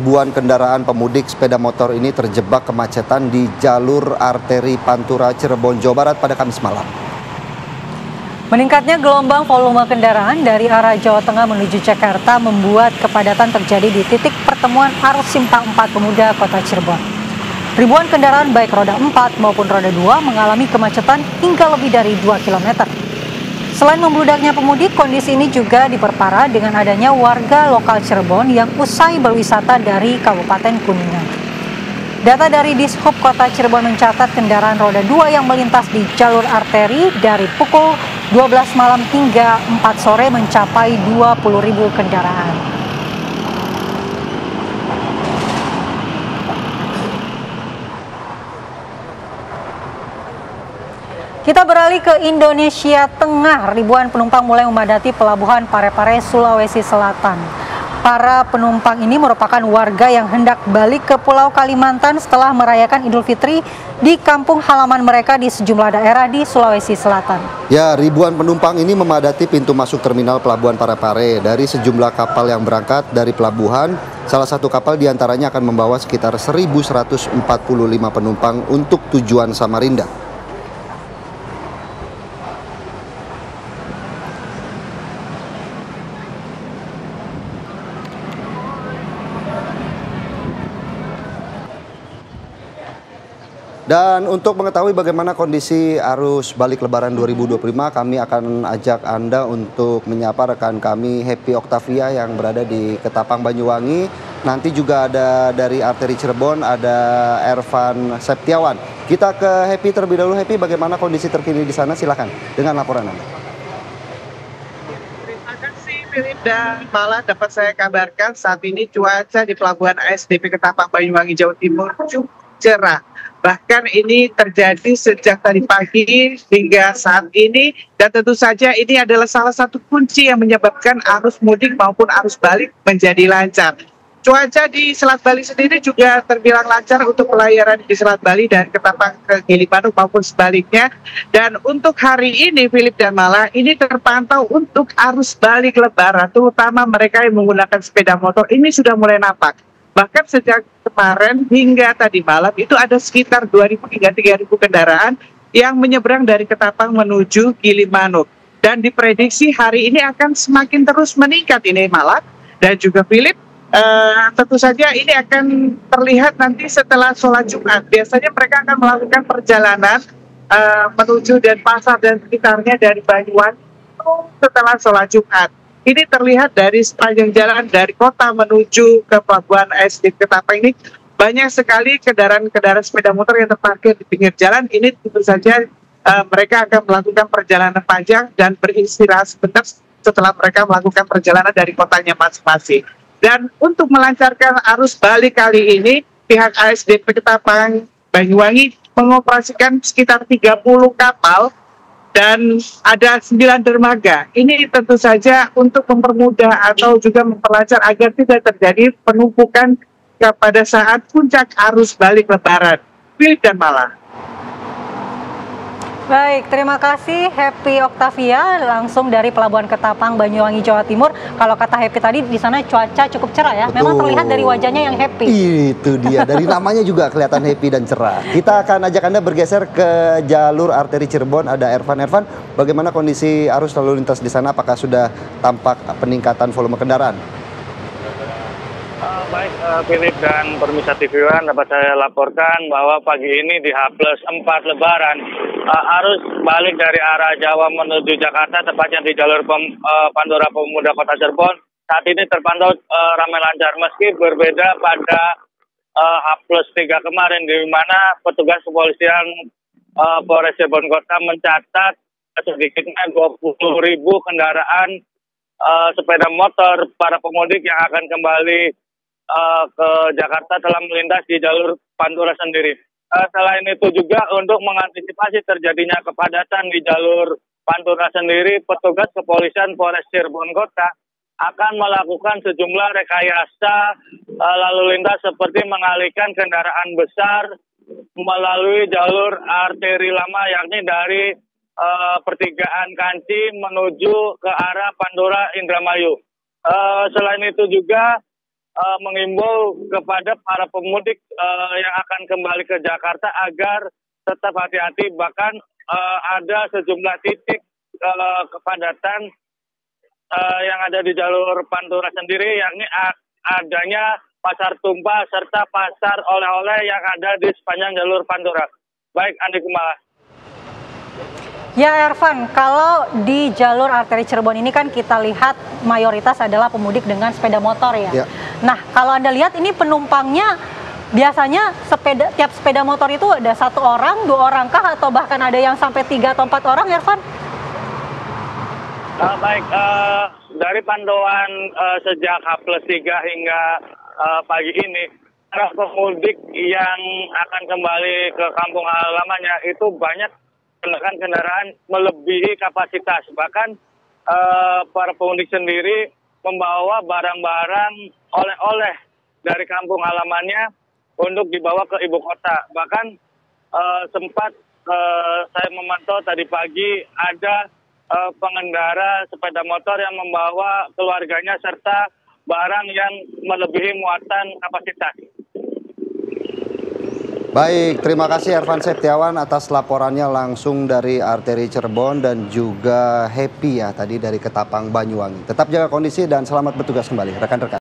ribuan kendaraan pemudik sepeda motor ini terjebak kemacetan di jalur arteri Pantura Cirebon, Jawa Barat pada Kamis malam. Meningkatnya gelombang volume kendaraan dari arah Jawa Tengah menuju Jakarta membuat kepadatan terjadi di titik pertemuan arus Simpang 4 Pemuda Kota Cirebon. Ribuan kendaraan baik roda 4 maupun roda 2 mengalami kemacetan hingga lebih dari 2 km. Selain membludaknya pemudik, kondisi ini juga diperparah dengan adanya warga lokal Cirebon yang usai berwisata dari Kabupaten Kuningan. Data dari Dishub Kota Cirebon mencatat kendaraan roda 2 yang melintas di jalur arteri dari pukul 12 malam hingga 4 sore mencapai 20.000 kendaraan. Kita beralih ke Indonesia Tengah. Ribuan penumpang mulai memadati pelabuhan Parepare, Sulawesi Selatan. Para penumpang ini merupakan warga yang hendak balik ke Pulau Kalimantan setelah merayakan Idul Fitri di kampung halaman mereka di sejumlah daerah di Sulawesi Selatan. Ya, ribuan penumpang ini memadati pintu masuk terminal pelabuhan Parepare. Dari sejumlah kapal yang berangkat dari pelabuhan, salah satu kapal diantaranya akan membawa sekitar 1.145 penumpang untuk tujuan Samarinda. Dan untuk mengetahui bagaimana kondisi arus balik Lebaran 2025, kami akan ajak Anda untuk menyapa rekan kami Happy Oktavia yang berada di Ketapang, Banyuwangi. Nanti juga ada dari arteri Cirebon, ada Ervan Septiawan. Kita ke Happy terlebih dahulu. Happy, bagaimana kondisi terkini di sana? Silakan dengan laporan Anda. Terima kasih Philip, dan malah dapat saya kabarkan saat ini cuaca di Pelabuhan ASDP Ketapang, Banyuwangi, Jawa Timur cukup cerah. Bahkan ini terjadi sejak tadi pagi hingga saat ini, dan tentu saja ini adalah salah satu kunci yang menyebabkan arus mudik maupun arus balik menjadi lancar. Cuaca di Selat Bali sendiri juga terbilang lancar untuk pelayaran di Selat Bali dan Ketapang ke Gilimanuk maupun sebaliknya. Dan untuk hari ini, Philip dan Mala, ini terpantau untuk arus balik Lebaran, terutama mereka yang menggunakan sepeda motor, ini sudah mulai nampak. Bahkan sejak kemarin hingga tadi malam itu ada sekitar 2.000 hingga 3.000 kendaraan yang menyeberang dari Ketapang menuju Gilimanuk. Dan diprediksi hari ini akan semakin terus meningkat ini Malah. Dan juga Philip, tentu saja ini akan terlihat nanti setelah sholat Jumat. Biasanya mereka akan melakukan perjalanan menuju Denpasar dan sekitarnya dari Banyuwangi setelah sholat Jumat. Ini terlihat dari sepanjang jalan dari kota menuju ke Pelabuhan ASDP Ketapang ini banyak sekali kendaraan-kendaraan sepeda motor yang terparkir di pinggir jalan. Ini tentu saja mereka akan melakukan perjalanan panjang dan beristirahat sebentar setelah mereka melakukan perjalanan dari kotanya masing-masing. Dan untuk melancarkan arus balik kali ini, pihak ASDP Ketapang Banyuwangi mengoperasikan sekitar 30 kapal dan ada 9 dermaga. Ini tentu saja untuk mempermudah atau juga memperlancar agar tidak terjadi penumpukan pada saat puncak arus balik Lebaran. Philip dan Mala. Baik, terima kasih Happy Oktavia langsung dari Pelabuhan Ketapang, Banyuwangi, Jawa Timur. Kalau kata Happy tadi di sana cuaca cukup cerah ya. Betul. Memang terlihat dari wajahnya yang happy. Itu dia, dari namanya juga kelihatan happy dan cerah. Kita akan ajak Anda bergeser ke jalur arteri Cirebon. Ada Ervan. Bagaimana kondisi arus lalu lintas di sana? Apakah sudah tampak peningkatan volume kendaraan? Baik, Philip dan pemirsa TV One, dapat saya laporkan bahwa pagi ini di H+4 Lebaran, arus balik dari arah Jawa menuju Jakarta, tepatnya di jalur Pantura Pemuda Kota Cirebon, saat ini terpantau ramai lancar, meski berbeda pada H+3 kemarin, di mana petugas kepolisian Polres Cirebon Kota mencatat sedikitnya 20.000 kendaraan sepeda motor para pemudik yang akan kembali ke Jakarta telah melintas di jalur Pantura sendiri. Selain itu juga untuk mengantisipasi terjadinya kepadatan di jalur Pantura sendiri, petugas kepolisian Polres Cirebon Kota akan melakukan sejumlah rekayasa lalu lintas seperti mengalihkan kendaraan besar melalui jalur arteri lama, yakni dari pertigaan Kanci menuju ke arah Pantura Indramayu. Selain itu juga mengimbau kepada para pemudik yang akan kembali ke Jakarta agar tetap hati-hati. Bahkan ada sejumlah titik kepadatan yang ada di jalur Pantura sendiri, yakni adanya pasar tumpah serta pasar oleh-oleh yang ada di sepanjang jalur Pantura. Baik, Andi Kumala. Ya Ervan, kalau di jalur arteri Cirebon ini kan kita lihat mayoritas adalah pemudik dengan sepeda motor ya. Nah, kalau Anda lihat ini penumpangnya biasanya tiap sepeda motor itu ada 1 orang, 2 orang kah, atau bahkan ada yang sampai 3 atau 4 orang, Ervan? Baik, dari pantauan sejak H+3 hingga pagi ini, para pemudik yang akan kembali ke kampung halamannya itu banyak kendaraan melebihi kapasitas. Bahkan para pemudik sendiri membawa barang-barang oleh-oleh dari kampung halamannya untuk dibawa ke ibu kota. Bahkan sempat saya memantau tadi pagi ada pengendara sepeda motor yang membawa keluarganya serta barang yang melebihi muatan kapasitas. Baik, terima kasih Ervan Septiawan atas laporannya langsung dari arteri Cirebon dan juga Happy ya tadi dari Ketapang Banyuwangi. Tetap jaga kondisi dan selamat bertugas kembali rekan-rekan.